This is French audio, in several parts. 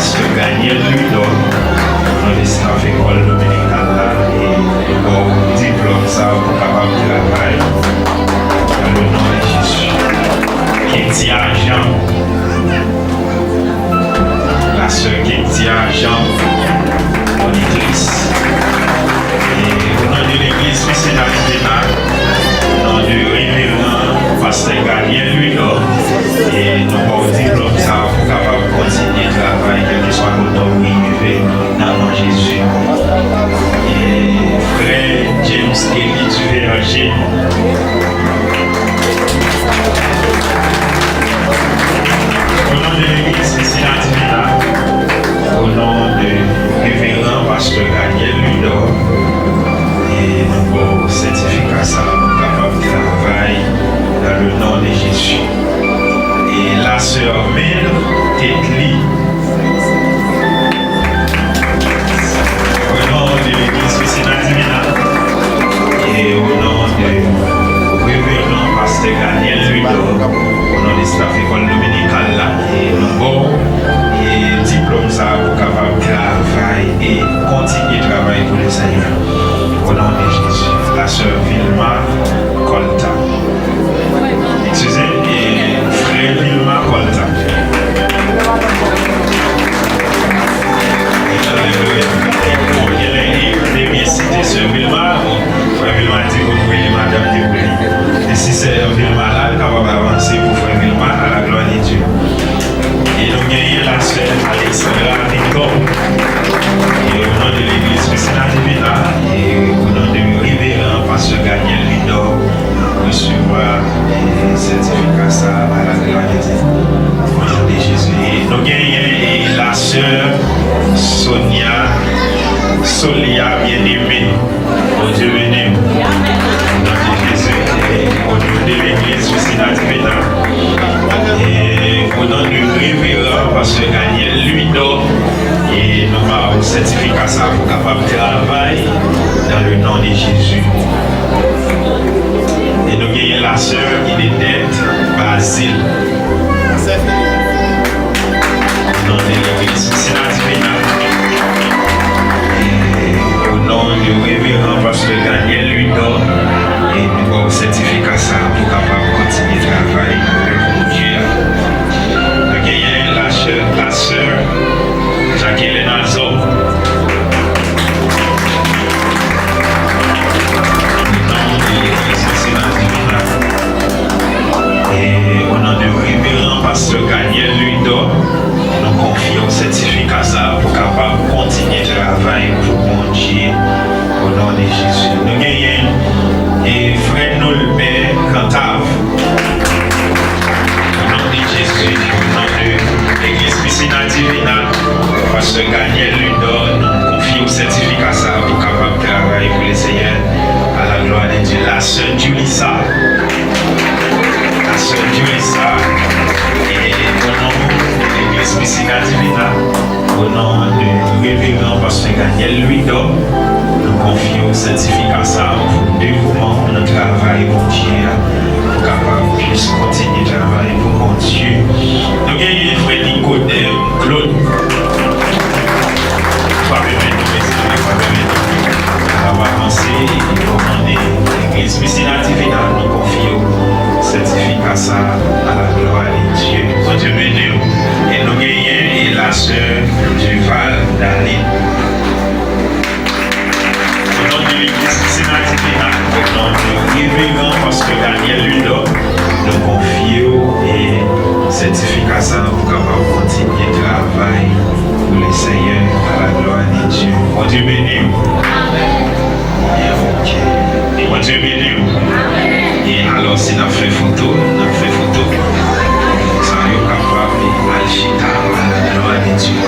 pasteur Daniel Ludo, dans les staff école dominicale et bon diplôme ça pour capable de travailler dans le nom de Jésus. Ketia Jean, la sœur Ketia Jean, monitrice. Et au nom de l'église missionnaire au nom du révérend pasteur Daniel Ludo, et nous avons diplôme ça pour capable de continuer le travail, quel que soit le temps qui fait dans le nom de Jésus. Et frère James Kelly du Véranger, au nom de l'église missionnaire au nom du révérend pasteur Daniel Ludo, et nous avons certificat ça pour capable de travailler dans le nom de Jésus. Et la sœur Mel Tetli, au nom de l'église missionnaire Divina, et au nom du révérend pasteur Daniel Ludo, au nom de staff école dominicale là, et nous avons diplôme ça pour capable de travailler et continuer de travailler pour le Seigneur. Au nom de Jésus. La sœur Vilma Colta. Excusez, et frère Vilma Colta. Il est bien cité sœur Vilma. Frère Vilma dit que vous pouvez madame Déboulé. Et si c'est Vilma là, elle est capable d'avancer pour frère Vilma à la gloire de Dieu. Et nous gagnons la sœur Alexandra Victor. Et au nom de l'église missionnaire Divina, et au nom du révérend pasteur Daniel Ludo, recevra le certificat ça à la gloire de Dieu. Au nom de Jésus. Et nous gagnons la sœur Solia bien-aimée. Au Dieu béni. Au nom de Jésus. Et au nom de l'église missionnaire Divina. Et au nom du révérend pasteur Daniel Ludo, et nous avons un certificat ça pour capable de travailler dans le nom de Jésus. Et nous avons la sœur Inedette Basile. Au nom de l'église missionnaire Divina. Et au nom du révérend pasteur Daniel Ludo, et nous avons un certificat ça pour capable de continuer de travailler dans le nom de Dieu. Nous avons la sœur Jacqueline Azo. Et au nom du révérend pasteur Daniel Ludo, nous confions certificat ça pour capable de continuer de travailler pour mon Dieu au nom de Jésus. Nous gagnons et frère Nolbert Cantave. Au nom de Jésus, au nom de l'église missionnaire Divina, pasteur Daniel Ludo, nous confions certificat ça pour capable de travailler pour les seigneurs à la gloire de Dieu. La sœur Julissa, et au nom de l'église missionnaire Divina, au nom du révérend pasteur Daniel Ludo, nous confions certificat ça pour le dévouement de notre travail pour Dieu, pour capable de continuer de travailler pour mon Dieu. Nous gagnons frère Nicodème Claude. On va avancer et commander l'église missionnaire Divina, nous confions certificat ça à la gloire de Dieu. Bon Dieu béni. Et nous gagnons et la sœur Duval Daline. Au nom de l'église missionnaire Divina, au nom du révérend pasteur Daniel Ludo, nous confions et certificat ça pour capable continuer de travailler pour les seigneurs à la gloire de Dieu. Bon Dieu béni. Et bon Dieu béni. Et alors si nous avons fait photo, ça nous est capable d'agir à la gloire de Dieu.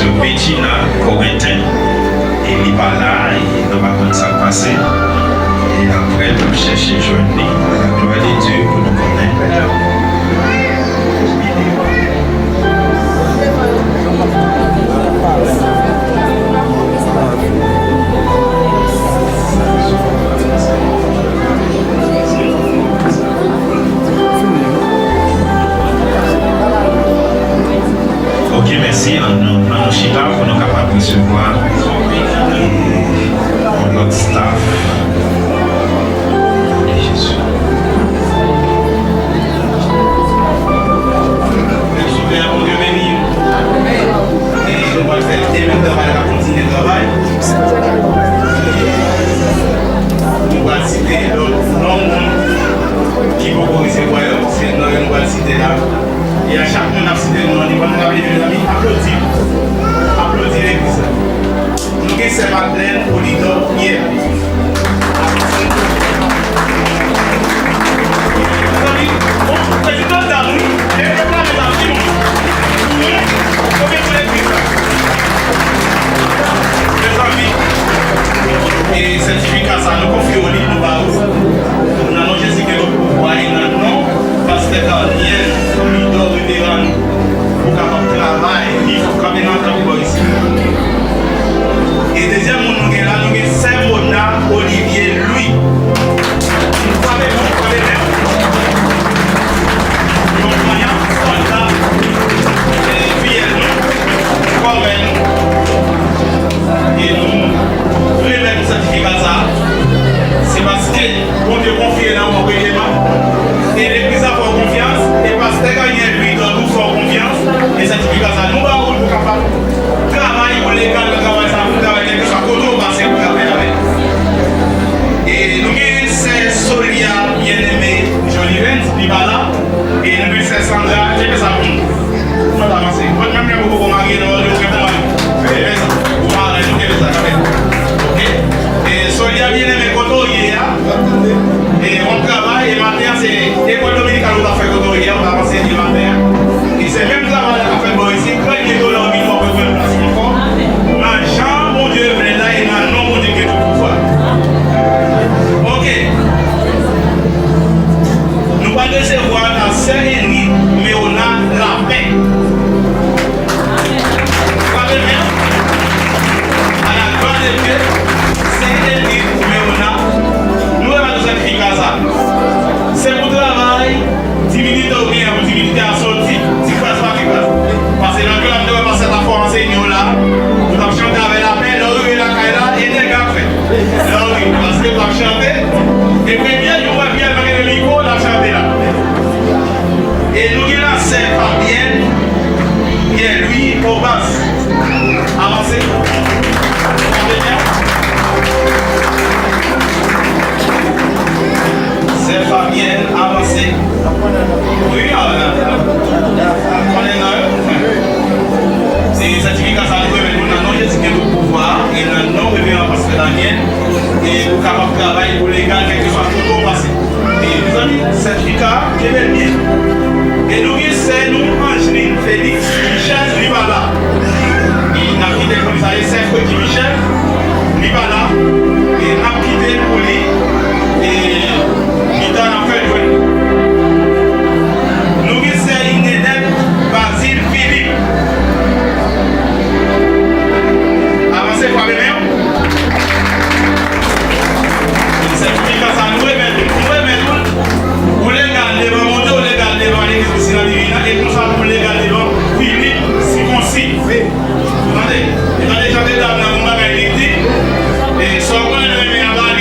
sœur Bettina Corentin. Et il n'est pas là, et nous va voir ça passer. Et après, nous chercher journée, la gloire de Dieu pour nous connaître. Ok, merci. En chita, pour nous capables de recevoir notre staff. Jésus. Mon Dieu béni. Et on va faire le travail, on va continuer le travail. On va citer d'autres noms qui vont recevoir, c'est nous on va citer là. Et à chaque monde a cité le nom, on va les amis, applaudir. Applaudir l'église. Nous sommes Saint-Madeleine, Polydor, Pierre. Président d'Arou, et le plan de la vie. Et certificat ça nous confie au livre nous avons Jésus que nous pouvons voir et nous pasteur Daniel Polydor révérend pour capable travailler il faut quand même entendre ici. Et deuxième nous avons là nous avons Saint-Mona Olivier Louis. Nous savons et nous voulons mettre un certificat ça. C'est parce que on te confie dans mon élément et l'église a fort confiance et parce que quand il y a lui dans nous fort confiance et certificat ça nous va pour capable travailler pour légal le travail ça pour travailler quelque chose qu'on va passer pour travailler avec. Et nous c'est Solia bien-aimé Jolie Rennes Libala et nous c'est Sandra qui fait ça pour nous. On va avancer. Votre même est beaucoup marié dans le et Solia bien aimé Koto hier et on travaille et matin c'est l'école dominicale où on a fait Koto hier on a avancé le matin et c'est même travail qu'on a fait bon ici quand il est dans l'environnement on peut faire place encore dans Jean mon Dieu venez là et dans nom mon Dieu qui est tout pouvoir ok nous pas recevoir la sérénité mais on a la paix. C'est pour travail, 10 minutes au bien, 10 minutes à sortir, 10 fois pas qui passe. Parce que l'anglais doit passer la fois enseignant là, vous avez chanté avec la paix, l'orgue et la caïla, et les gars fait. L'orgue, parce que vous avez chanté, et puis bien, vous voyez bien avec le micro, la chanté là. Et nous, là, c'est Fabienne, et lui, au bas. Avancez. C'est Fabienne, avancez. Oui, c'est certificat ça nous remet nous non Jésus qui nous pouvoir et non révérend pasteur Daniel et pour capable travailler pour légal quelque chose tout passer. Et nous avons certificat qui est bien. Et nous c'est nous Angeline Félix Michel Libala. Il n'a quitté le commissariat chef Petit Michel Libala et n'a quitté pour lui et il a fait jouer. Nous c'est Inédette Basile Philippe. Avancez par les mains. C'est efficace à nous remettre. Vous les gardez devant mon Dieu, vous les gardez devant l'église aussi la divine. Et tout ça, vous les gardez devant Philippe Simonsi. Attendez, j'entends déjà dans mon bagage. Et soit on est le meilleur dans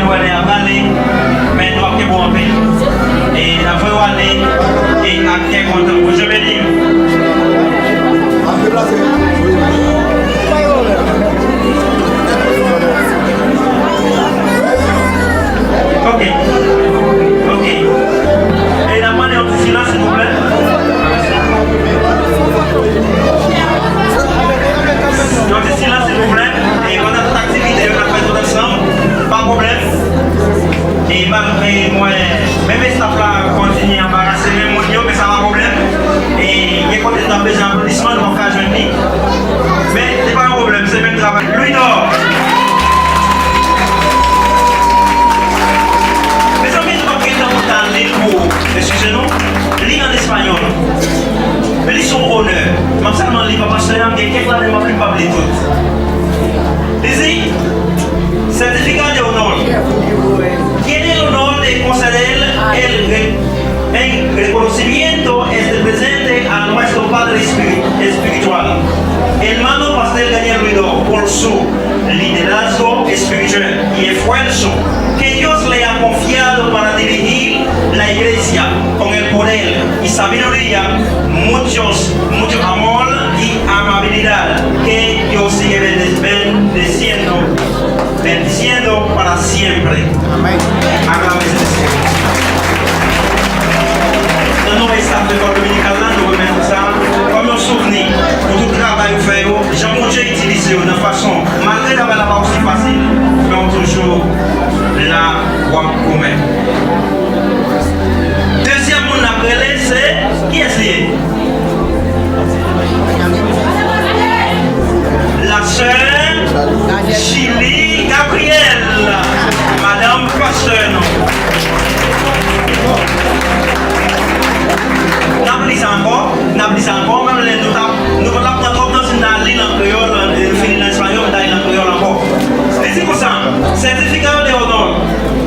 nous aller à Valais, mais nous avons bon paix. Et la fois aller et à quel content. Je vais dire. Ok. Ok. Et la main est en silence, s'il vous plaît. Donc, silence, s'il vous plaît. Et on a toute activité, on a fait tout ensemble. Pas de problème. Et malgré moi, même les staff là continuent à embarrasser, même mon mais ça va problème. Et il y a quand même des applaudissements, on va faire jeune. Mais c'est pas un problème, c'est le même travail. Lui dort. Mes amis, nous avons parler pour, excusez-nous, lire en espagnol. Mais ils sont honneurs. Même seulement les papas sœurs, il y a quelqu'un qui ne m'a plus parlé tout. Dice, certificado de honor. Tiene el honor de conceder el reconocimiento este presente a nuestro Padre Espiritual, hermano Pastor Daniel Ruido, por su liderazgo espiritual y esfuerzo que Dios le ha confiado para dirigir la iglesia con el poder y sabiduría, mucho amor y amabilidad que Dios sigue bendiciendo para siempre. Amén. Nous estamos de Dominicain là, nous remettons ça comme un souvenir pour tout le travail que vous faites. Jean-Roger utilisé de façon, malgré la pas aussi facile, mais on toujours là pour commettre. Deuxième monde après c'est qui est lié? La sœur Chili Gabrielle, Madame Pasteur. N'appelez encore, même les nous allons prendre dans une ligne en créole, finir en espagnol, dans une créole encore. C'est comme ça, certificado de honor.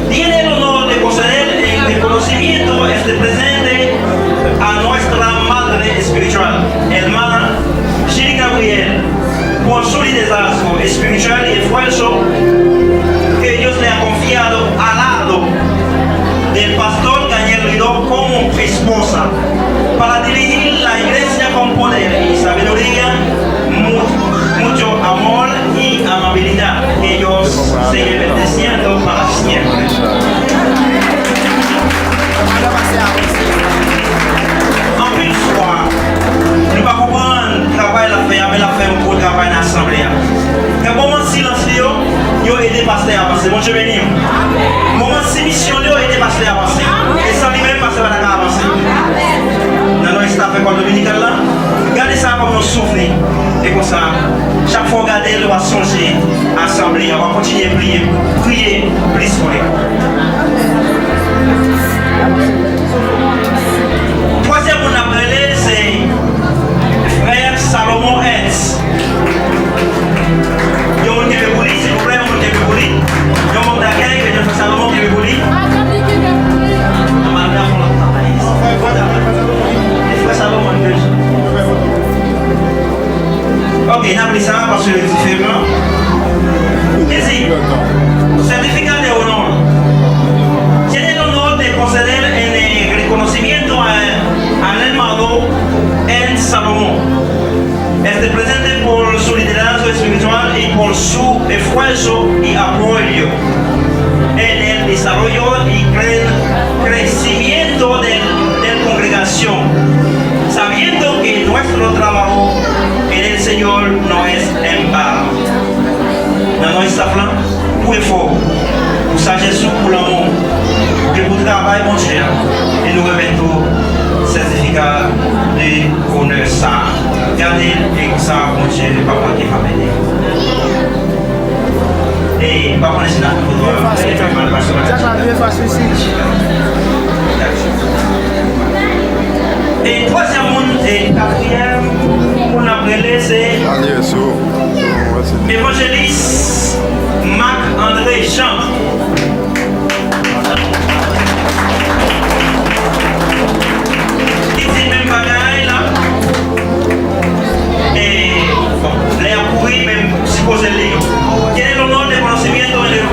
Tiene el honor de conceder el reconocimiento este presente a nuestra madre espiritual, hermana Chili Gabriel, por su liderazgo espiritual y esfuerzo que Dios le ha confiado al lado del pastor Daniel Ruido como esposa para dirigir la iglesia con poder y sabiduría, mucho amor y amabilidad que Dios sigue bendiciendo para siempre. En plus fois, nous ne pouvons pas comprendre le travail la fait, mais la fait un gros travail dans l'assemblée. Quand le moment de silence, il a aidé le pasteur à avancer. Bon Dieu béni. Le moment de soumission, il a aidé le pasteur à avancer. Et sans lui-même, le pasteur va avancer. Dans nos staff école dominicale là, gardez ça comme un souvenir. Et comme ça, chaque fois regardez, on va songer à l'assemblée, on va continuer à prier plus pour lui. Troisième on a appelé, c'est frère Salomon Hetz. Il y a un qui veut boulir, s'il vous plaît, un qui veut boulir. Il y a un monde d'accueil, il y a un Salomon qui veut boulir. Ok, on a pris ça parce que c'est différent. Ici, certificat de honor. Tiene el honor de conceder el reconocimiento al hermano El Salomón. Este presente por su liderazgo espiritual y por su esfuerzo y apoyo en el desarrollo y crecimiento de la congregación, sabiendo que nuestro trabajo en el Señor no es en vano. Dans notre plan, pour effort, pour sagesse, pour l'amour, que pour travail, mon cher, et nous remettons certificat de honneur ça. Gardez et ça, mon cher, pas moi qui va m'aider. Et pas moi, c'est là pour toi. Et troisième et quatrième, on a appelé c'est évangéliste Marc-André Jean. Il dit même bagaille là. Et bon, les a pourri même supposé le livre. Quel est l'honneur des conocimientos et les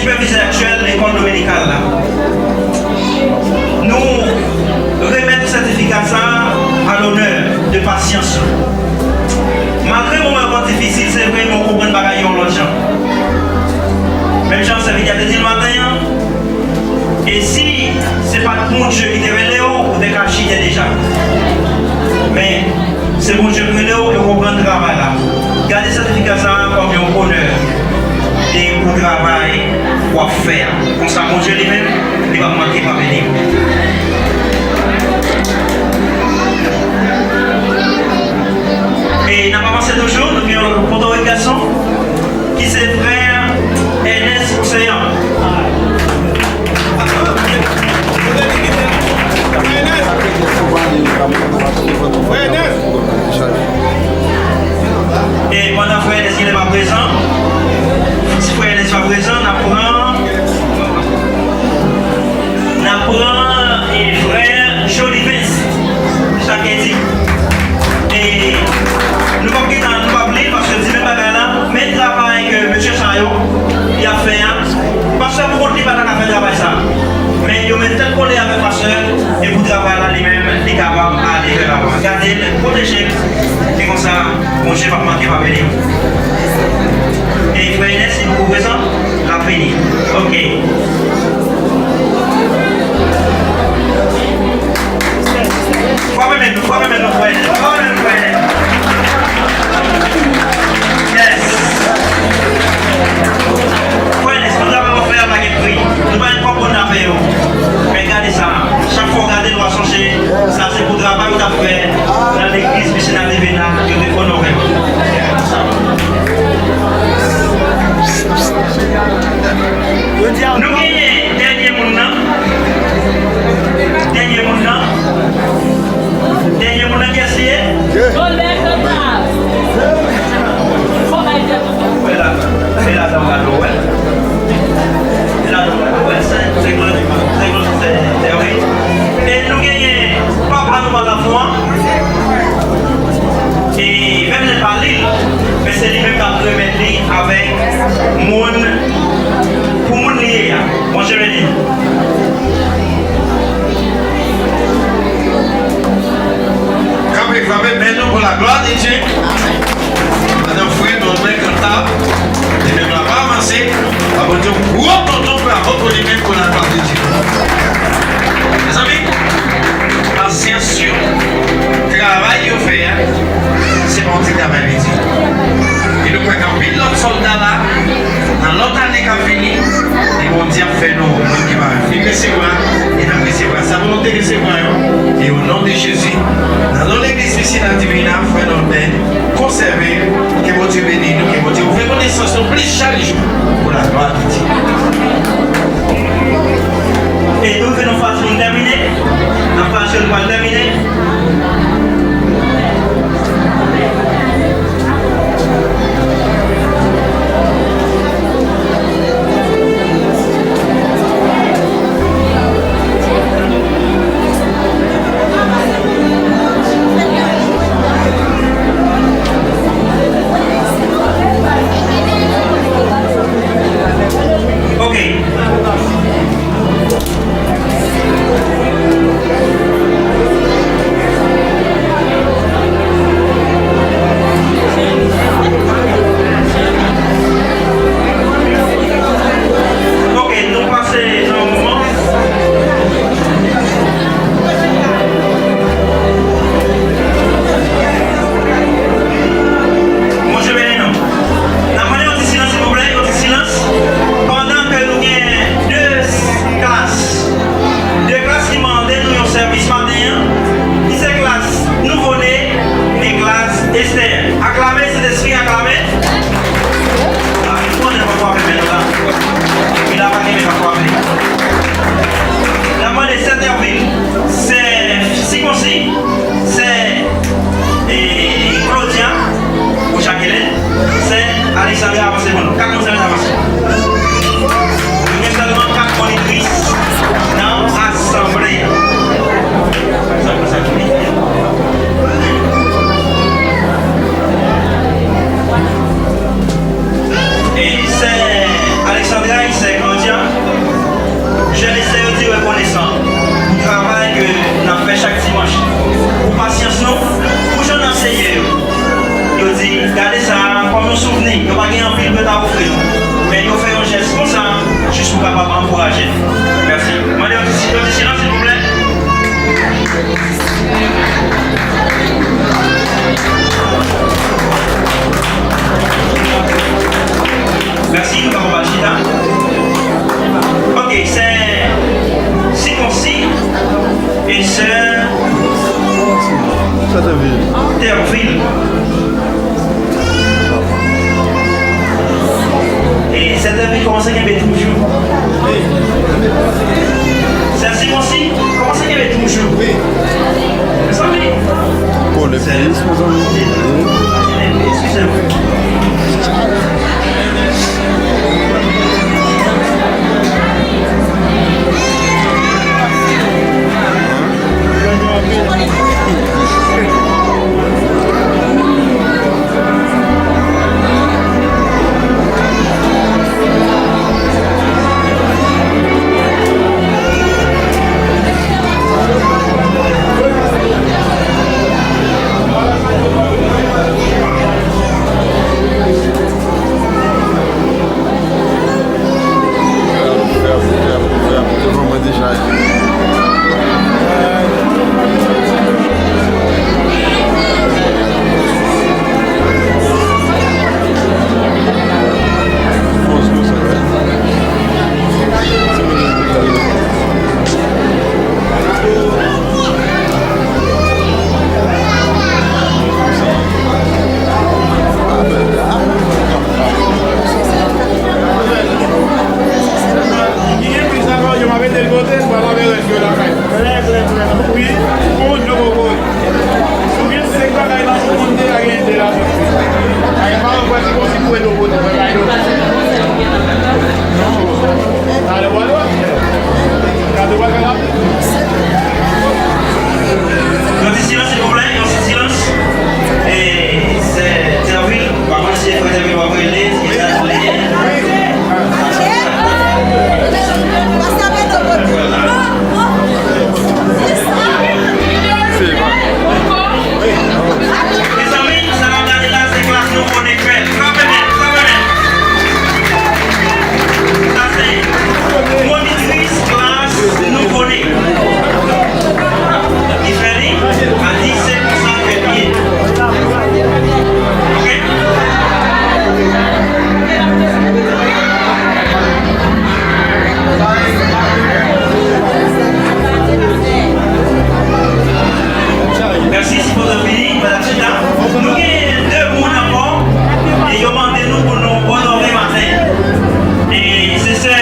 superviseur actuel de l'école dominicale là. Nous remettons le certificat ça à l'honneur de patience. Malgré le moment difficile, c'est vrai, qu'on comprend pas qu'il y a l'autre gens. Même chance, ça veut dire le matin. Et si c'est pas mon Dieu qui te révèle, vous êtes caché déjà. Mais c'est mon Dieu qui révèle et vous prend le travail là. Gardez ce certificat ça comme un bonheur. Et pour travail, pour faire. Comme ça, mon Dieu lui-même, il va manquer par venir. Et n'a pas pensé toujours, nous avons un photo de garçon qui c'est frère Ernest Océan. Et pendant que frère Ernest n'est pas présent, si frère Ernest n'est pas présent, on apprend et frère Jolivens, chaque dit. Et nous ne pouvons pas oublier parce que c'est même pas là, mais le travail que M. Chayo il a fait, parce que pour ne pas faire le travail ça. Mais il met tel collé avec le pasteur et pour travailler là lui-même, il est capable d'aller vers l'avant. Regardez, protéger, et comme ça, mon chef va manquer pas venir. Et frère Inès, si vous pouvez ça, la fini. Ok. Faut même nous, frère. Yes. Frère, nous avons fait un prix. Nous n'avons pas qu'on a fait. Mais regardez ça. Chaque fois regardez, nous allons changer. Ça, c'est pour le travail que nous avons fait dans l'église missionnaire de Bénin. Nous devons honorer. Nous gagnons dernier monde. Dernier monde qui a essayé. Et nous gagnons pas prendre la foi. Et même les parler, mais c'est lui-même qui a remettre avec mon pour mon lié. Mon cher ami. Quand il va mettre pour la gloire de Dieu, madame Fouet, notre mec comptable, il ne va pas avancer. Avant de pouvoir tonton peut avoir lui-même pour la gloire de Dieu. Mes amis, patience sur travail au faire, c'est mon petit travail de Dieu. Et nous pouvons camper l'autre soldat là, dans l'autre année qui a fini, ils vont dire fais nous, qui va finir c'est quoi, et dans recevoir sa volonté de recevoir. Et au nom de Jésus, dans l'église ici dans Divina, frère Norben, conservez, que votre Dieu bénisse nous, que votre Dieu ouvre connaissance plus chaque jour pour la gloire de Dieu. Et nous venons faire terminer, la page va terminer. commencez à gagner toujours. C'est ainsi aussi, commencez à gagner toujours. Mes amis, Pour le fils, mes amis. excusez-moi. Vamos deixar aqui. Yo me avete il hotel, ma la vedo che la fai. Qui, un nuovo gol. Subito se qua dai la seconda la gente la. Hai fatto quasi così poi dopo te vai. Dale, guarda. Cade guarda là. Gardez silence s'il vous plaît, gardez silence. Et c'est la ville, on va commencer à faire des vidéos à brûler, ce qui est à brûler. Mes amis, ça va regarder là, c'est classe nouveau d'école. Frappez bien, frappez bien. Ça c'est monitrice classe nouveau-né. Il fait à 17% de pied. Ok? Merci si vous avez fini, madame Chita. Nous avons deux mots encore et ils ont demandé nous pour nous honorer matin. Et c'est ça,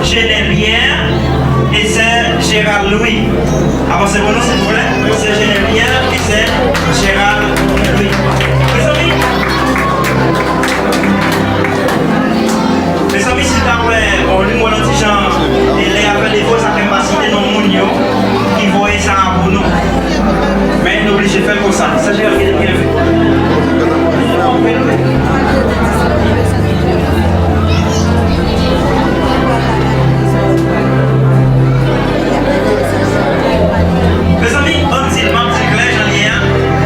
Geneviève et c'est Gérald Louis. Avancez pour nous s'il vous plaît. C'est Geneviève et c'est Gérald Louis. Mes amis, s'il vous plaît, on lui demande un petit genre et les appels des fausses capacités non mounio qui voient ça pour nous. Mais nous obligés de faire comme ça. Ça, j'ai regardé bien fait. Mes amis, on dit clair, j'en ai un.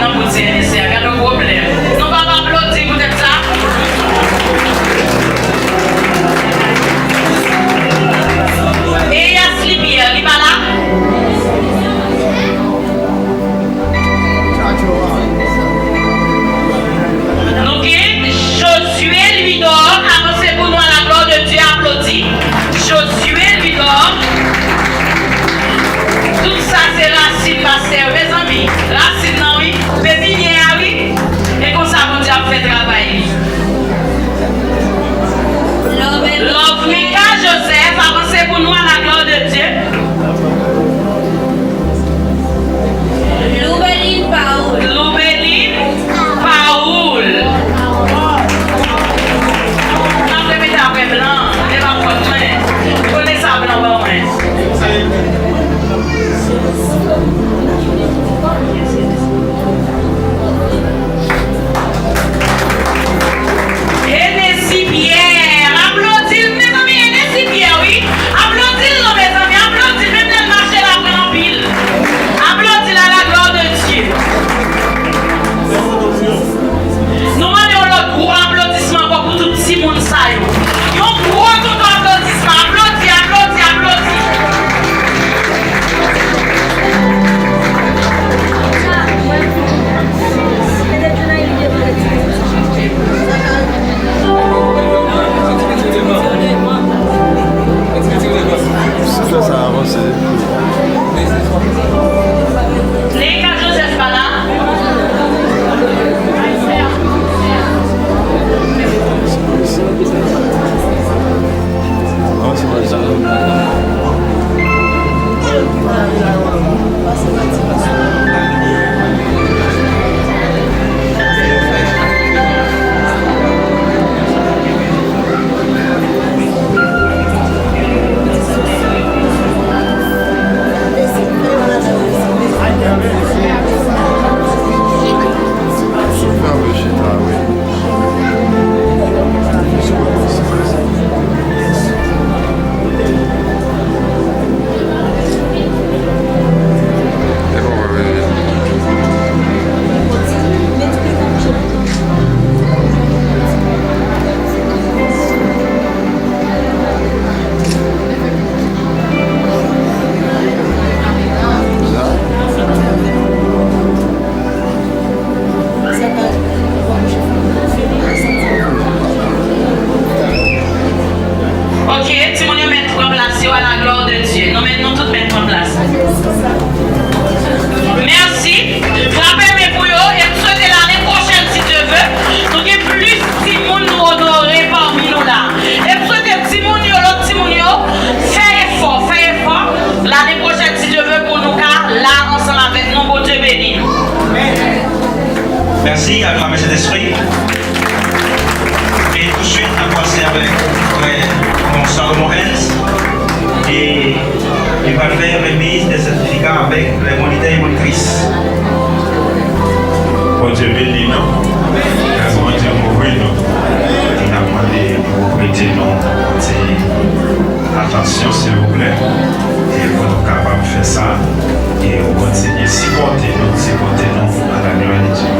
dans le CNC, il y a un problème. Nous ne pouvons pas applaudir pour ça. Et il y a Slippy, il n'est pas là. Donc, Josué lui dort, avancez pour nous à la gloire de Dieu, applaudit. Josué lui dort. Tout ça, c'est racine, pasteur, mes amis. Racine, non, oui. Pépinière, oui. Et comme ça, mon Dieu a fait travail. Lovmika Joseph, avancez pour nous à la gloire de Dieu. Loubeline Paoul. Loubeline Paoul. On peut mettre après blanc, mais pas pour moi. Vous connaissez ça blanc, pas moi. Hennessy Pierre, applaudis mes amis, Hennessy Pierre, oui. Applaudis mes amis, applaudis, même le marché là en pile. Applaudis à la gloire de Dieu. Nous avons le gros applaudissement pour tout petit monde ça. Un gros applaudissement, applaudis, applaudis, applaudis. Ça a avancé. Les cas Joseph pas là. Non, c'est pas ça. Merci, acclamez cet esprit. Et tout de suite, on va passer avec Gonçalo Morens. Et il va faire remise des certificats avec les moniteurs et monitrices. Bon Dieu béni, non? Bon Dieu mourri, non? Il a demandé pour prêter non. Attention, s'il vous plaît. Et pour nous capables de faire ça. Et on continue à supporter nous à la gloire de Dieu.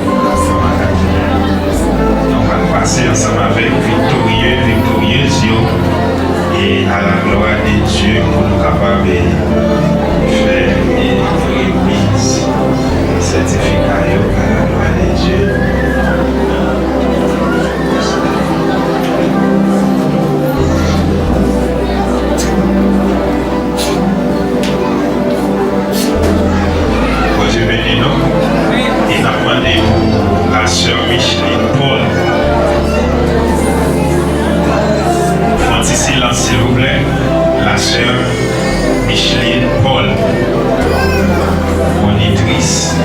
On va passer ensemble avec victorieuse, et à la gloire de Dieu pour nous capables de faire une remise certificat à la gloire de Dieu. Dieu béni nous. Il a demandé pour la sœur Micheline Paul. Un petit silence s'il vous plaît. La sœur Micheline Paul, monitrice.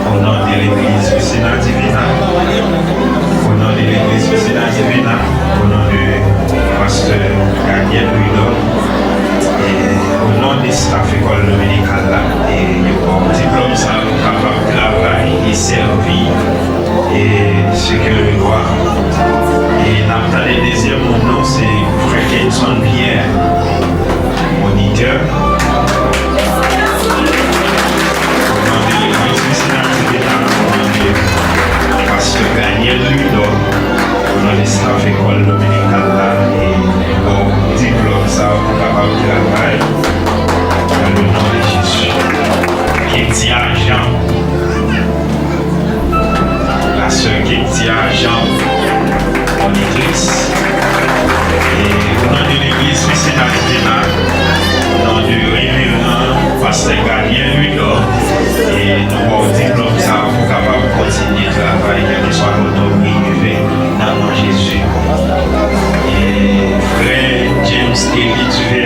Au nom de l'église Vicina Divina. Au nom de l'église Vicina Divina. Au nom de pasteur Daniel Louis, et au nom de staff école dominicale et du diplôme ça nous capable de travailler et servir et ce que le gloire. Et le deuxième nom c'est Frère Kenson Pierre, moniteur.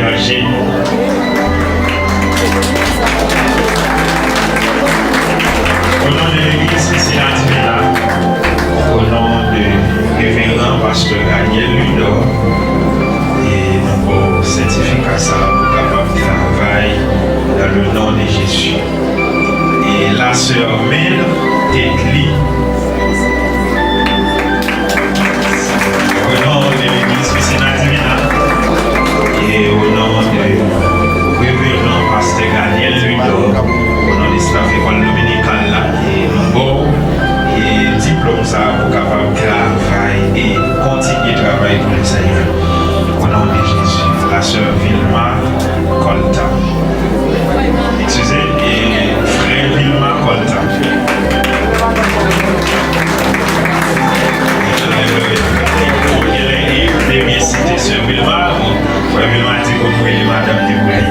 Sœur G. Au nom de l'église Piscina Divina, au nom de révérend pasteur Daniel Ludor, et nous certificat ça pour capable de travailler dans le nom de Jésus. Et la sœur Mel Tetli, au nom de l'église Piscina Divina, et au nom de révérend pasteur Daniel Ludor, au nom de staff école dominicale là, et bon, et diplôme ça pour capable de travailler et continuer de travailler pour le Seigneur. Au nom de Jésus, la sœur Vilma Colta. Excusez, et frère Vilma Colta. Et bien cité sœur Vilma, frère Vilma dit que vous pouvez madame Déboulay.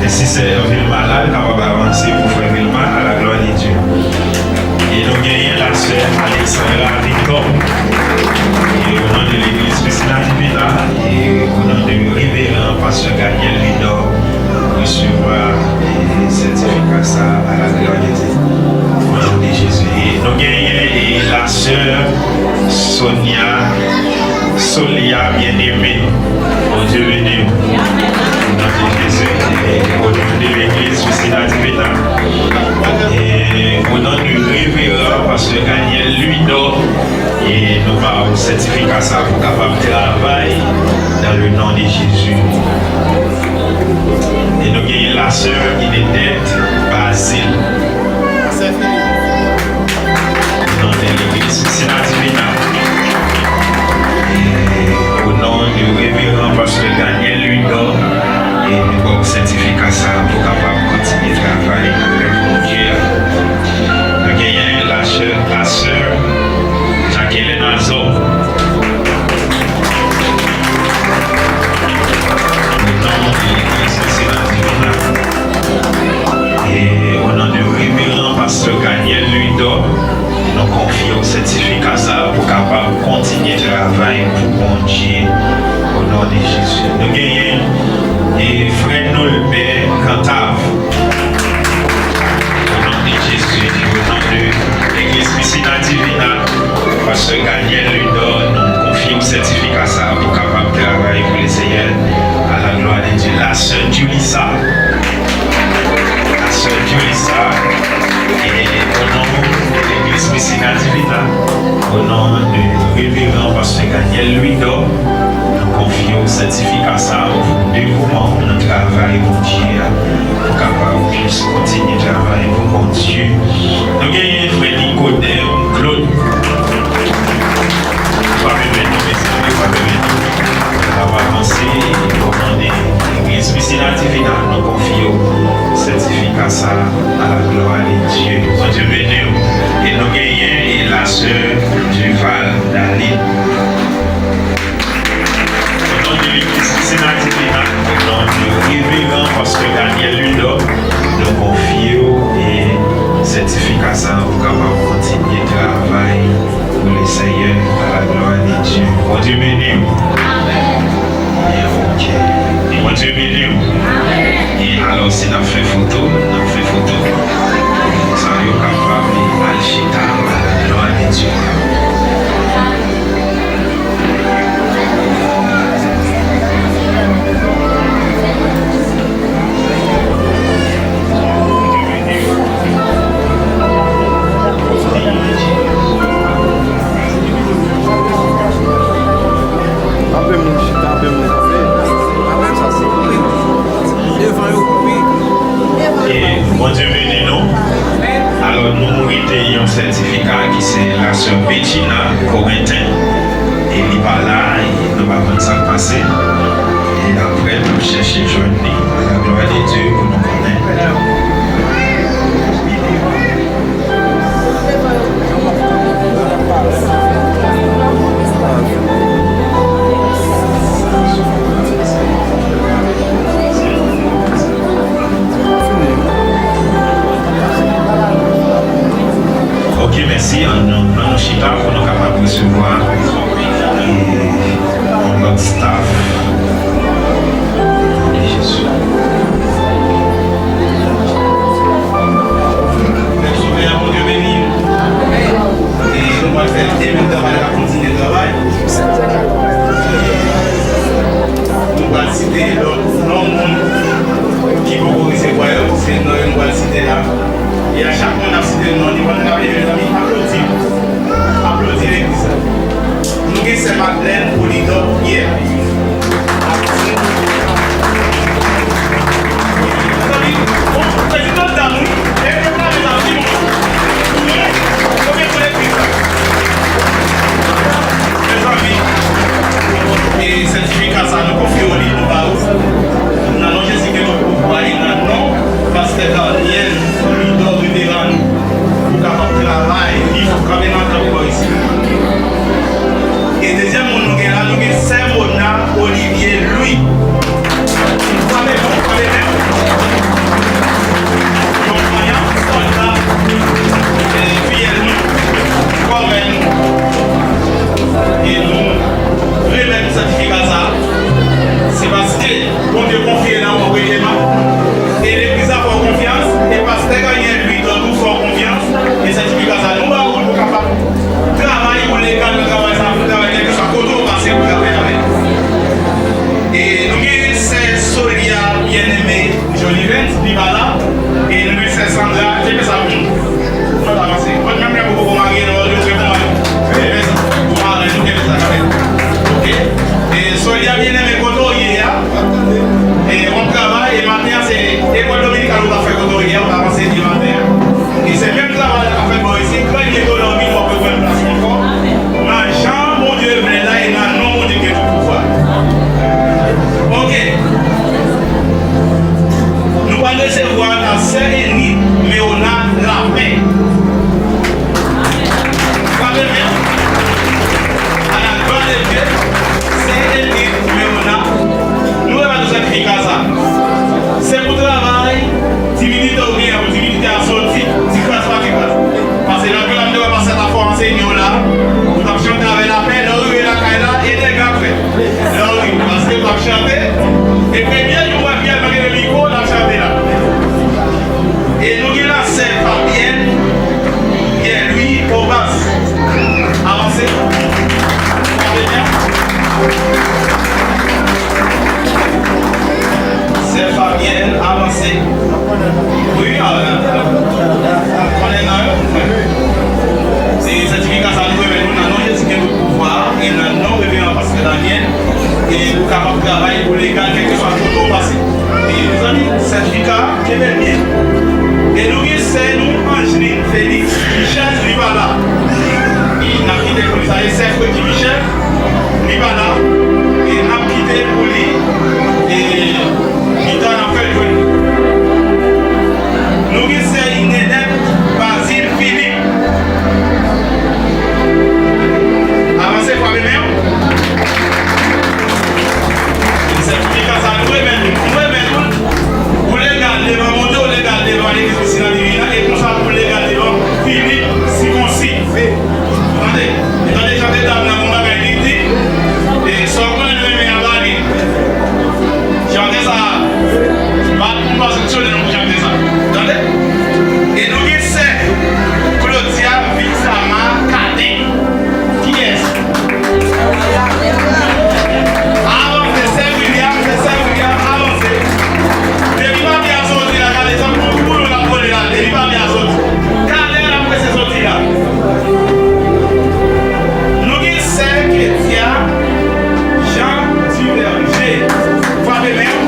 Et si c'est Vilma là, on va avancer pour frère Vilma à la gloire de Dieu. Et nous gagnons la sœur Alexandra Victor. Et au nom de l'église Piscina Divina, et au nom de révérend pasteur Daniel Ludor, recevoir les certificats ça à la gloire de Dieu. Au nom de Jésus. Et nous gagnons la sœur Solia bien-aimée. Mon Dieu béni. Au nom de Jésus. Et au nom de l'église Piscina Divina. Et au nom du révérend pasteur Daniel Ludor, et nous avons un certificat ça pour capable de travailler dans le nom de Jésus. Et nous avons la sœur Inedette Basile. Au nom de l'église Piscina Divina. Et au nom du révérend pasteur Daniel Ludor, et nous avons un certificat ça pour capable de continuer de travailler avec mon Dieu. Nous avons la sœur Jacqueline Azo. Au nom de l'église Piscina Divina. Et au nom du révérend pasteur Daniel Ludor, nous confions au certificat ça pour capable de continuer de travailler pour mon Dieu. Au nom de Jésus. Nous avons et frère Nolbert Cantave. Au nom de Jésus, au nom de l'église Piscina Divina, pasteur Daniel Ludor, nous confions au certificat ça pour capable de travailler pour les Seigneurs à la gloire de Dieu. La sœur Julissa, et au nom de l'église Piscina Divina, au nom de révérend pasteur Daniel Ludor, nous confions au certificat ça pour dévouement pour notre travail pour Dieu, pour capable puisse continuer de travailler pour mon Dieu. Nous avons frère Nicodème Claude. On va avancer au nom de l'église Piscina Divina, nous confions au certificat ça à la gloire de Dieu. Mon Dieu béni. Et nous gagnons la sœur Duval Daline. Au nom de l'église Piscina Divina, au nom du révérend pasteur Daniel Ludor, nous confions et certificat ça pour capable continuer de travailler pour les Seigneurs à la gloire de Dieu. Mon Dieu béni. Mon Dieu béni. Et alors si nous fait photo, ça est capable d'alchita à la gloire de Dieu. Mon Dieu béni nous. Alors nous avons un certificat qui c'est la sœur Bettina Corentin. Et il n'est pas là, et nous allons ça passer. Et après nous chercher journée à la gloire de Dieu pour nous connaître. Ok, merci. On chita pour nous capables de recevoir notre staff. la sœur Élie, mais on a la paix. Frère bien, à la gloire de Dieu, c'est Élie, mais on a. Nous, on va nous écrire comme ça. C'est pour travail, 10 minutes au bien, 10 minutes à sortir, 10 classes par classe. Parce que là, on doit passer la fois enseignant là, vous avez chanté avec la paix, là, où la caille là, et les gars fait. Là, oui, parce que vous avez chanté, et puis bien, vous voyez bien, avec le micro, là, chanté là. Et nous, il a c'est Fabienne, qui est lui, au bas. Avancez. Regardez bien. C'est Fabienne, avancez. Oui, on est là. C'est certificat ça nous remet nous dans Jésus qui nous pouvoir et dans non révérend parce que Daniel et nous capable de travailler pour légal quel que soit tout passé. Et nous amis certificat qui est bien. Et nous c'est nous Angeline Félix Michel Libala. Il n'a quitté pour ça et c'est petit Michel Libala et n'a quitté pour lui et il t'a fait jouer. Nous c'est une élève Basile Philippe. Avancez pour mes mains. C'est pour ça nous remettons. Pour les garder devant mon Dieu, les garder devant l'église du Sina Divina et pour ça pour les garder devant Philippe Siconsi. Attendez, j'entends dans la monde avec l'idée et sans qu'on ne me mette en bas. J'entends ça. Pas pour passer sur les noms, j'entends ça. Attendez. Et nous c'est Claudia Vixama Cadet. Qui est-ce? Avancez, c'est William, avancez. Depuis pas bien sorti là, regardez ça pour nous la coller là. Depuis pas bien sorti. Regardez là pour ces sorties là. Nous c'est Chrétien Jean Duverger. Fabien même.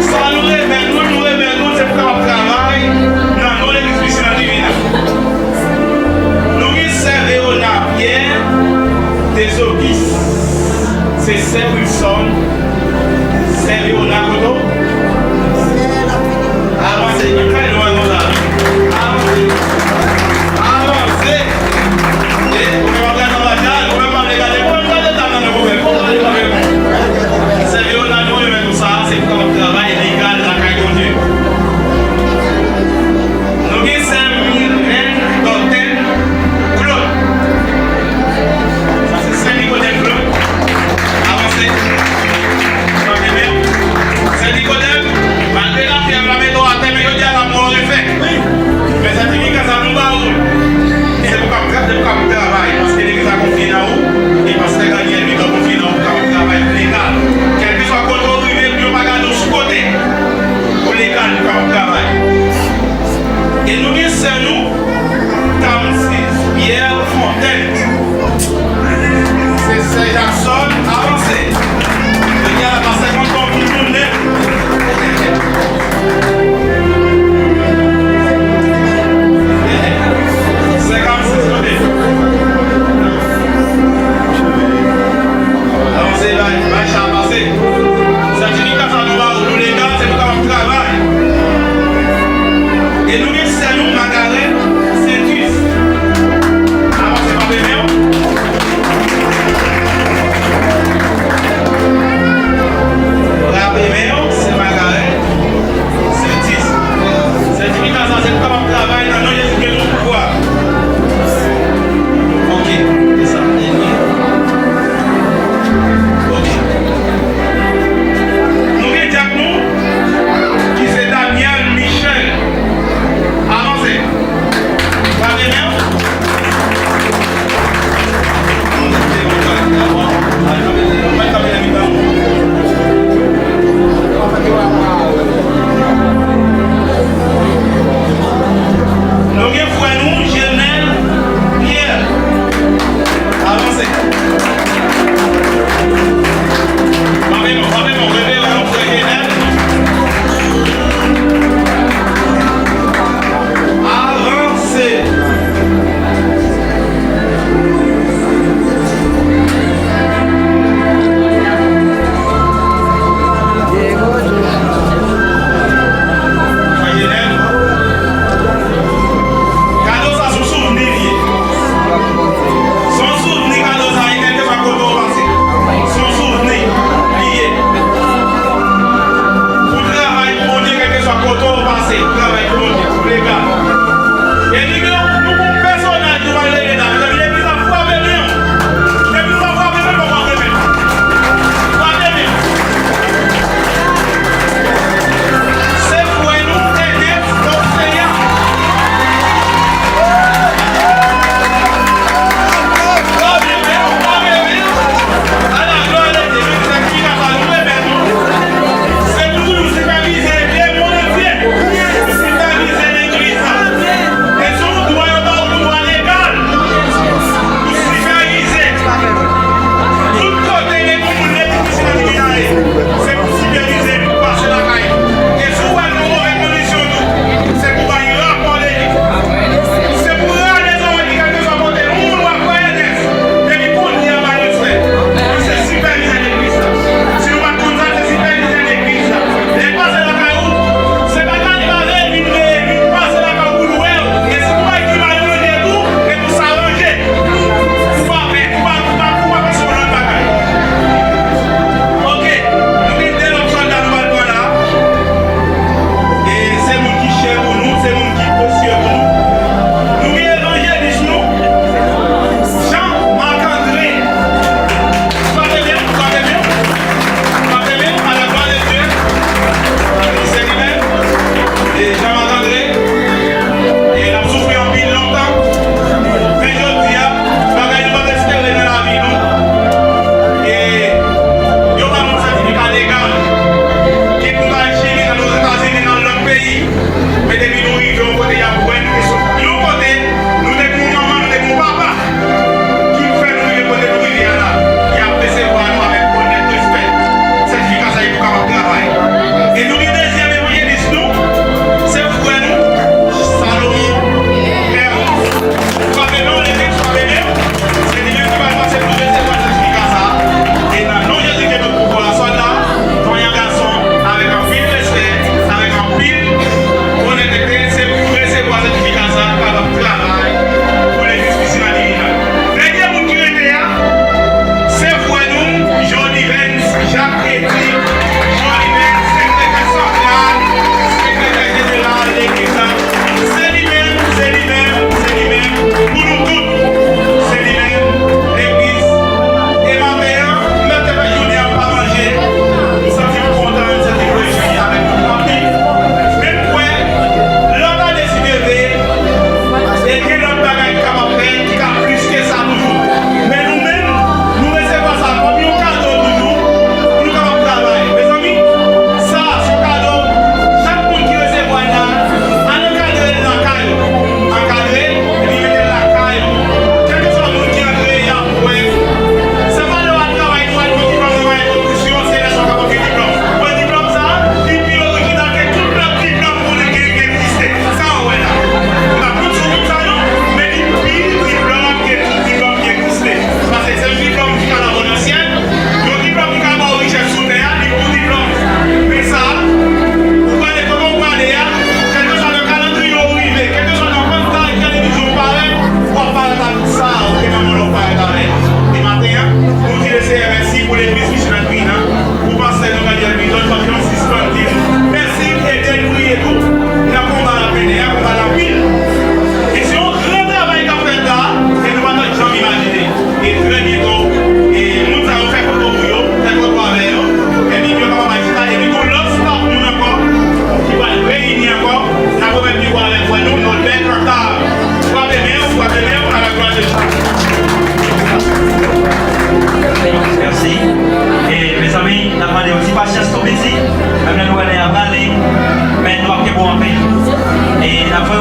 Ça nous remet, nous, c'est pour qu'on travaille dans l'église du Sina Divina. Nous servons au Pierre des Obis. C'est Saint Wilson. Servons au Nakoto. Avancez, très loin de là. Avancez. Et vous pouvez regarder dans la salle, vous pouvez pas regarder. Vous pouvez regarder dans le gouvernement. Vous pouvez regarder. Servons au Nakoto, mais tout ça, c'est pour qu'on travaille légal dans la caille de Dieu. Nous sommes Nicodème Claude. Ça c'est Saint-Nicodème Claude. Avancez. C'est Nicodème. Malgré la pierre, la méthode à terre, mais il y a la mort de fait. Mais ça dit que ça nous va où? C'est pour qu'on travaille. Parce que l'église a confié dans où? Et parce que Daniel lui a confié dans où?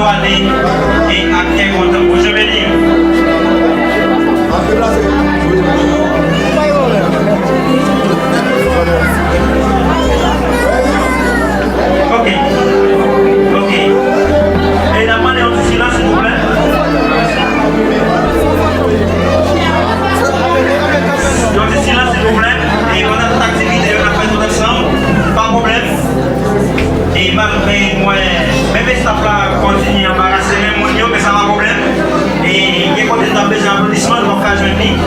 aller et à quel content. Je vais dire. Ok. Ok. Et la main est en silence, s'il vous plaît. Donc, silence, s'il vous plaît. Et on a toute activité, on a fait tout ensemble. Pas de problème. Et malgré moi, même si ça continue à embarrasser, même mon mais ça va pas de problème. Et il y a quand même besoin d'applaudissements, donc je vais dire.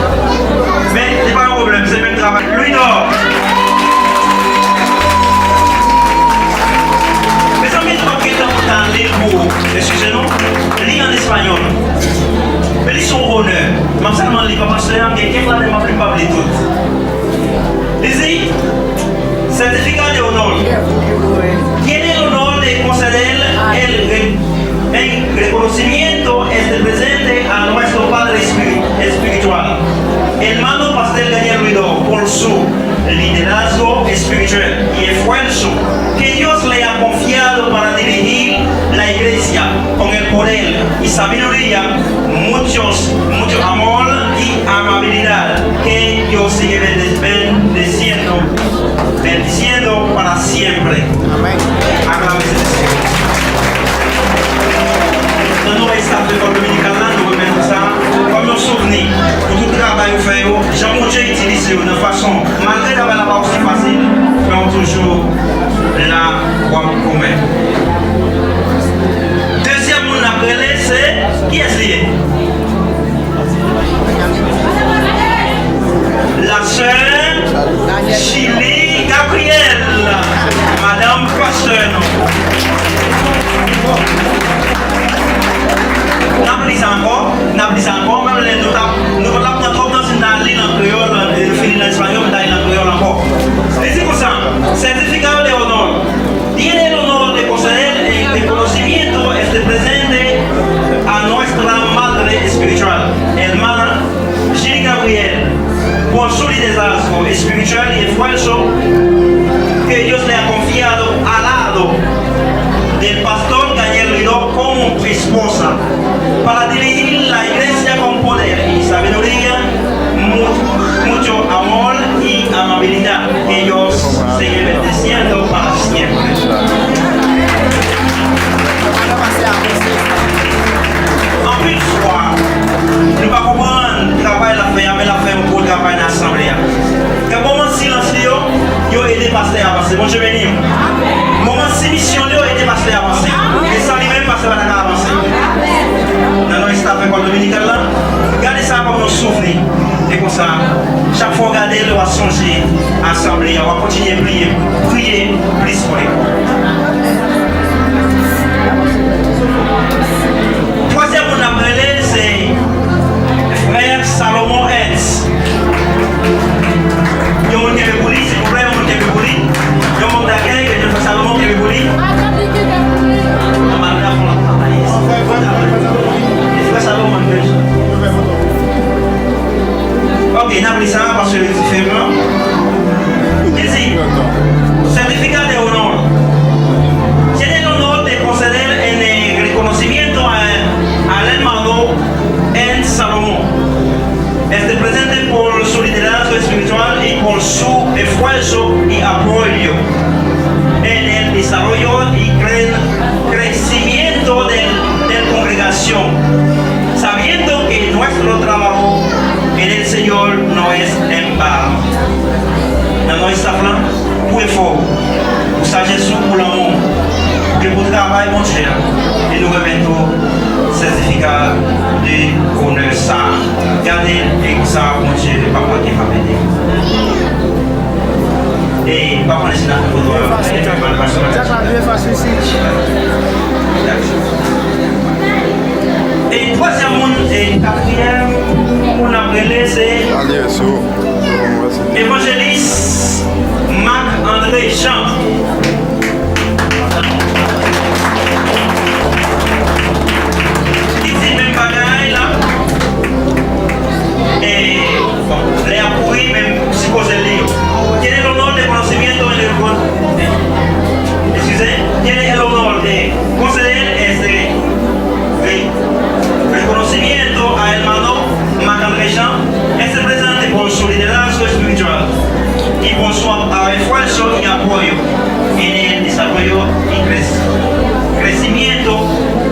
Mais c'est pas un problème, c'est même travail. Lui dort. Mes amis, je vais dans les mots, excusez-nous, lis en espagnol. Mais ils sont honneurs. Mais seulement les papas sœurs, quelqu'un là ne m'a plus parlé tout. Dice, certificado de honor. Tiene el honor de conceder el reconocimiento presente a nuestro Padre Espiritual, hermano Pastor Daniel Ruido, por su liderazgo espiritual y esfuerzo que Dios le ha confiado para dirigir la iglesia con el poder y sabiduría, mucho amor y amabilidad que Dios sigue bendiciendo para siempre. Aclamemos el Señor. Dans nos états de l'école dominicale, nous remettons ça comme un souvenir pour tout le travail que nous faisons. Jean-Mouché utilisé de façon, malgré que la pas aussi facile, mais on toujours là pour commun. Deuxième monde après c'est qui est lié? La sœur Chili Gabrielle, Madame Pasteur. N'appliquons encore, même les nous allons prendre dans une ligne en créole, et finir en espagnol, mais dans en créole encore. C'est comme ça, certificado de honor. Tiene el honor de conceder el conocimiento presente a nuestra madre espiritual, hermana Gilles Gabriel, por su liderazgo espiritual y esfuerzo que Dios le ha confiado al lado del pastor Daniel Ruido como esposa para dirigir la iglesia con poder y sabiduría, mucho amor y amabilidad que Dios sigue bendiciendo para siempre. En plus, nous ne pouvons pas comprendre le travail de la femme, mais la femme pour le travail de l'assemblée. Quand moment silencieux, il a aidé le pasteur à avancer. Bon, je vais dire. Moment mission, il a aidé le pasteur à avancer. Et ça, lui-même, le pasteur va avancer. Dans notre staff école dominicale, gardez ça comme un souvenir. Et comme ça, chaque fois, regardez, on va songer à l'assemblée, on va continuer à prier. Prier plus pour l'école. Troisième, on a appelé, c'est frère Salomon Hetz. Il y a un qui est bouli, s'il vous plaît, un qui est bouli. Il y a un d'accueil, il y a un Salomon qui est bouli. Ok, n'a pris ça parce que c'est différent. Ici, certificat de honor. Tiene el honor de conceder el reconocimiento al hermano en Salomón. Presente por su liderazgo espiritual y por su esfuerzo y apoyo en el desarrollo y crecimiento de la congregación, sabiendo que nuestro trabajo en el Señor no es en vano. Dans notre plan, pour effort, pour sagesse, pour l'amour, que pour travail, mon cher, et nous remettons certificat de honneur ça. Gardez et ça, mon cher, de papa qui va m'aider. Et papa, c'est là pour nous. Et troisième et quatrième, on a appelé c'est évangéliste Marc-André Jean. Il dit même bagaille là. Et bon, les approuvé même supposé lire. Quel est l'honneur de conocimiento en el excusez, quel est l'honneur de conceder a esfuerzo y apoyo en el desarrollo y crecimiento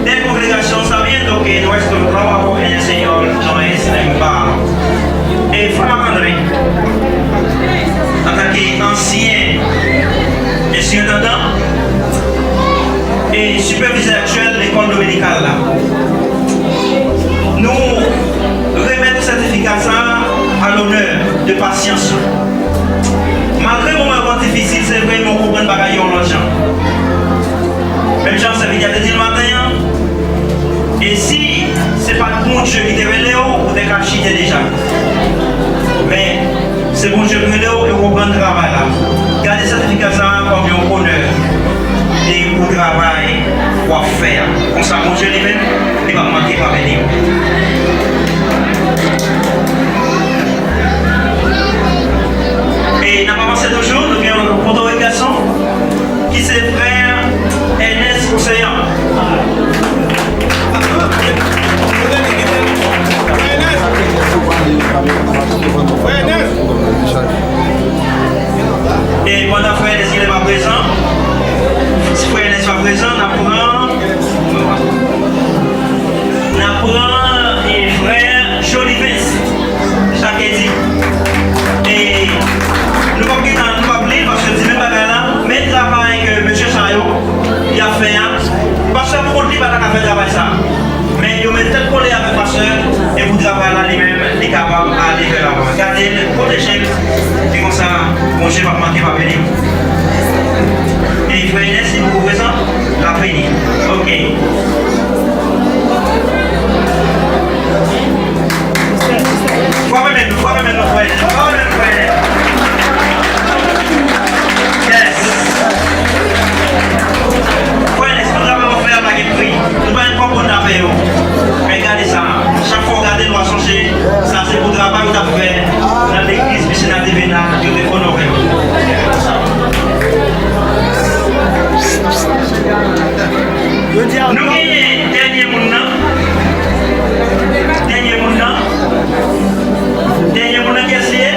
de la congregación, sabiendo que nuestro trabajo en el Señor no es en vano. Frère André, en tant qu'ancien et surintendant et superviseur actuel de l'école dominicale, là, nous remettons ce certificat à l'honneur de patience. Malgré le moment difficile, c'est vrai, nous comprenons pas qu'il y a l'argent. Même Jean, ça veut dire le matin. Et si ce n'est pas le bon Dieu qui te révèle, vous êtes caché déjà. Mais c'est bon Dieu qui te révèle et vous prenez le travail là. Gardez ce certificat comme un honneur. Et pour le travail, pour faire. Comme ça, mon Dieu lui-même, il va manquer par venir. Et n'a pas passé de jour, nous avons un photo de garçon qui c'est frère Ernest Océan. Et pendant que frère Ernest n'est pas présent, si frère Ernest n'est pas présent, on apprend et frère Jolivens, chaque dit. Et nous ne pouvons pas oublier parce que c'est même pas là, mais le travail que M. Chayo il a fait, parce que pour lui, il n'a pas fait travail ça. Mais il met tel collé avec le pasteur et vous travaillez là lui-même, il est capable d'aller vers l'avant. Gardez-le, protégez-le, et comme ça, mon Dieu va manquer ma venir. Et frère Inès, si vous présent, la venir. Ok. Faut même nous frère. Yes. Frère Inès, nous avons fait la guerre prix. Nous ne pouvons pas prendre la paix. Regardez ça. Chaque fois, regardez, nous allons changer. Ça, c'est pour le travail que nous avons fait dans l'église missionnaire de Bénin. Dieu te honoré. Nous gagnons dernier monde. Dernier monde qui est essayé.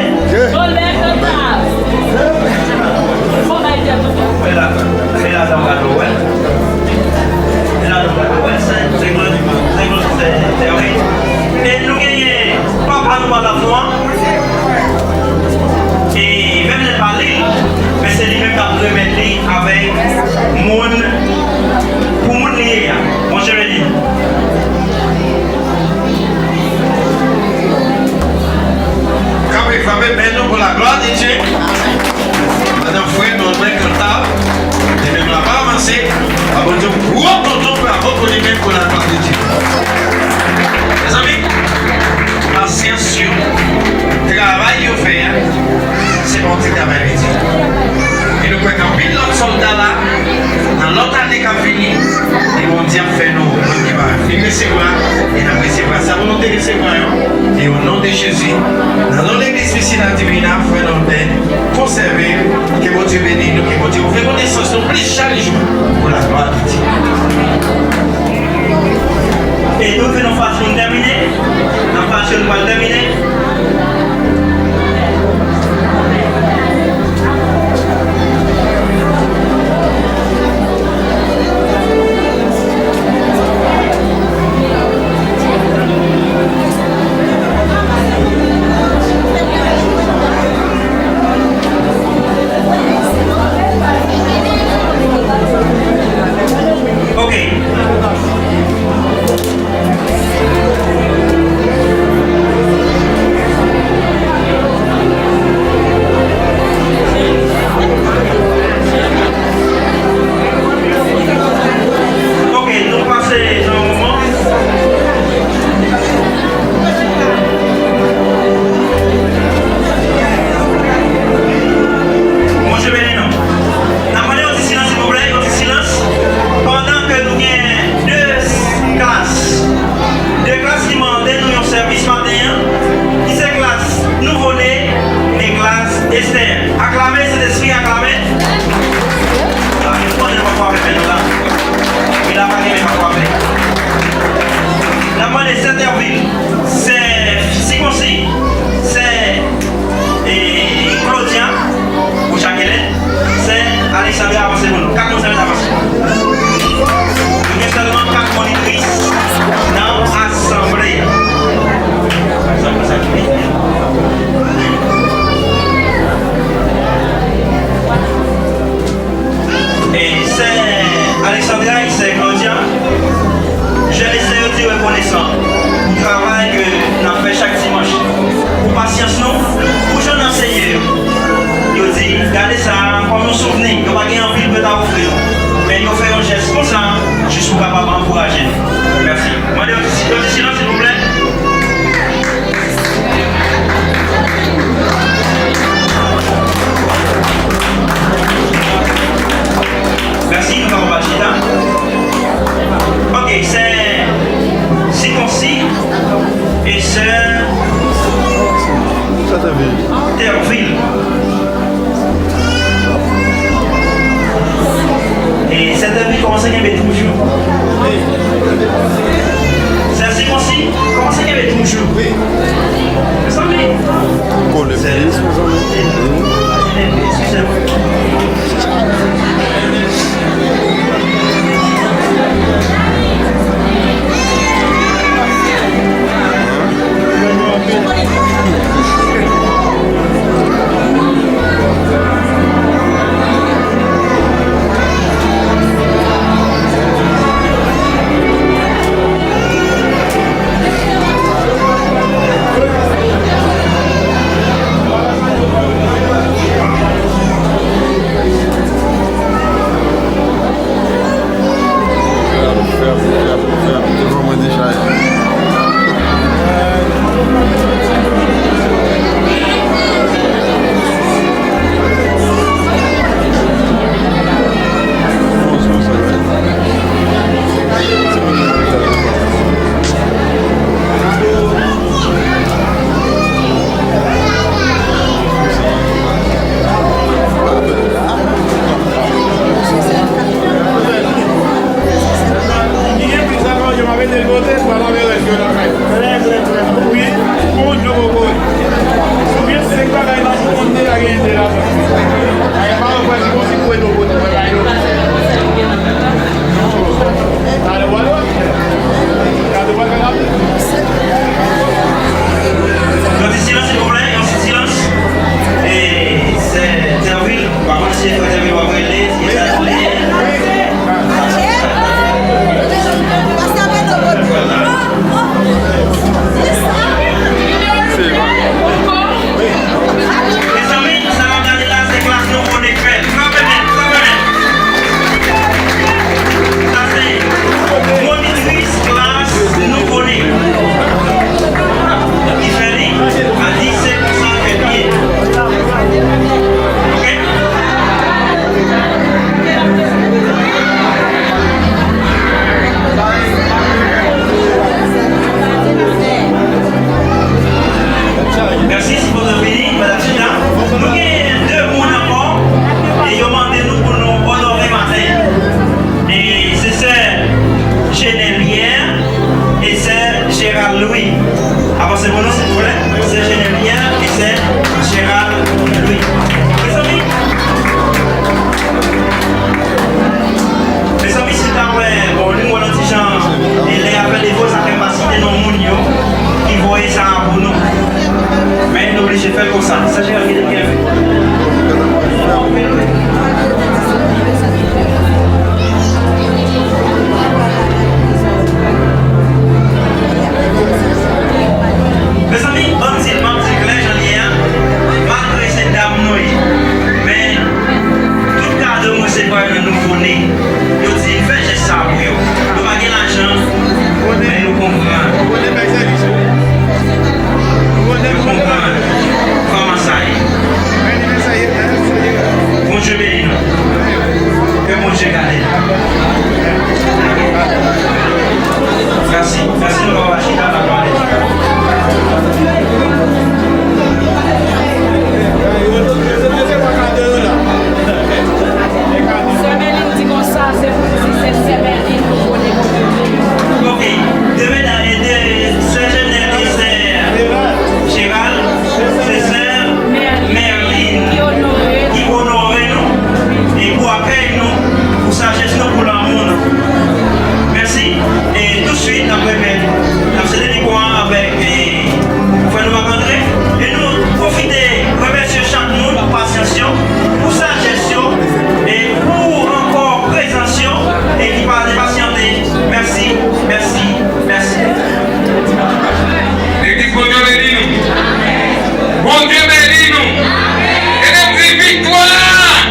Et nous gagnons papa nous à la fois. Et même les parler, mais c'est lui-même qui a remettre avec mon pour mon lié. Bon, je le dis. Quand il faut maintenant pour la gloire de Dieu, madame Fouet, nous sommes comptables, et nous n'avons pas avancé, à bon Dieu, pour votre lui-même pour la gloire de Dieu. Les amis, la science, le travail qu'on fait, c'est bon travail de Dieu. Et nous pouvons camper l'autre soldat là, dans l'autre année qui a fini, ils vont dire fait nous, qui va finir recevoir, et nous recevoir sa volonté de recevoir, et au nom de Jésus, dans l'église ici, la divine, frère, Par contre, si vous avez pas brûlé, si ça les amis, ça va regarder là, c'est classe nous on est fait. Ça c'est monitrice classe nous connaît. Il fait à 17% de pied. Ok? Merci si vous avez fini, madame China. Nous avons deux mots encore et ils ont demandé nous pour nous honorer matin. Et c'est sœur Geneviève et sœur Gérald Louis. Avancez mon nom s'il vous plaît. Sœur Geneviève et sœur Gérald Louis. Mes amis, c'est là ouais, bon, nous on a dit gens et les appels des vos capacités non mounio qui voyaient ça pour nous. Mais nous obligés de faire comme ça. Ça j'ai regardé bien fait. Mes amis, on dit clair, j'en ai un. Malgré cette dame nouille. Mais tout cas de moi, c'est pas un nouveau-né. Nous disons, fais juste ça pour vous. Nous n'avons pas l'argent, mais nous comprenons. Comment ça est? Bon Dieu bénis nous. Que mon Dieu garde. Merci. Merci de m'avoir acheté dans la gloire de Dieu. Ok. Demain, c'est Geneviève et c'est Gérald, c'est sœur Merline qui honore nous et pour accueillir nous, pour sagesse nous, pour l'amour. Merci. Et tout de suite, après, nous allons avec Frère André et nous profiter, remercier chaque monde pour patience, pour sagesse et pour encore présence et qui parle de patienter. Merci, merci, merci. L'église, bon Dieu bénis nous. Bon Dieu bénis nous. Et nous disons victoire.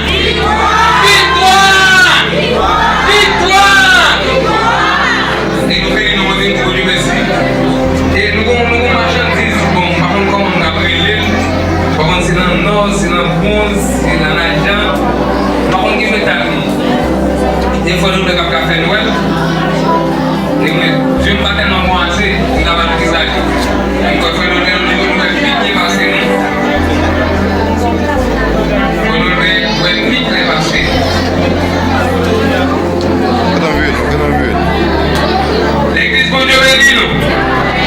Victoire. Victoire. Et nous bénissons nous, nous disons Dieu merci. Et nous avons marchandise, bon, par contre, comme on a brûlé, par contre, c'est dans le nord, c'est dans le bronze, c'est dans l'argent, par contre, il met ta vie. Il faut nous le café Noël. Et je me battais dans moi assez, il n'a pas de visage. Il faut nous donner le niveau de piquer parce que nous. Il faut nous donner le piquer parce que. L'église, bon Dieu bénis nous.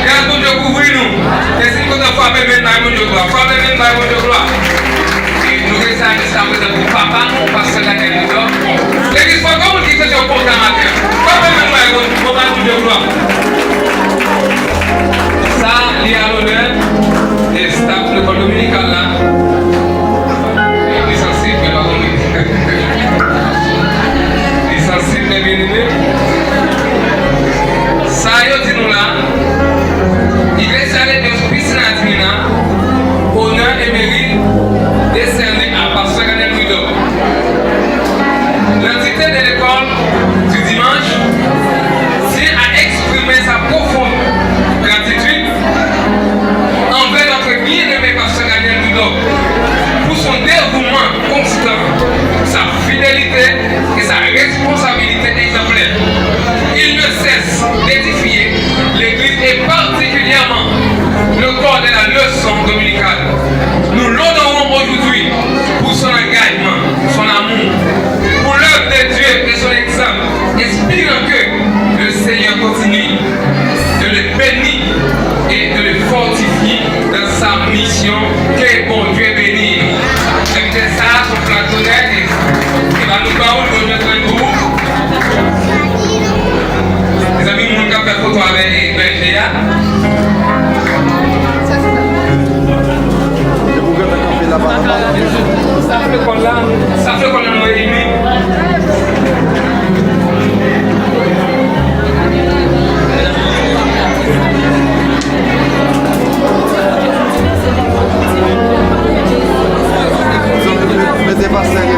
Grâce bon Dieu couvrir nous. Et si nous avons frappé maintenant, bon Dieu gloire. Frappé maintenant, bon Dieu gloire. Et nous restons jusqu'à présent pour papa, nous parce que la terre est là. L'église, comment on dit que c'est au compte à ma terre? Frappé maintenant, bon Dieu gloire. Ça, il y a l'honneur des staff de l'école dominicale là. Les sensibles, mais pas les sensibles, les bien-aimés. Ça, il dit nous là. Il reste allé de Christ Natina, honneur et mérite décerné à Pasteur Daniel Guido. L'entité de l'école du dimanche tient à exprimer sa profonde gratitude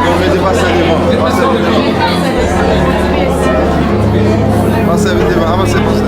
On met des passés devant. Passez devant, avancez pour ça.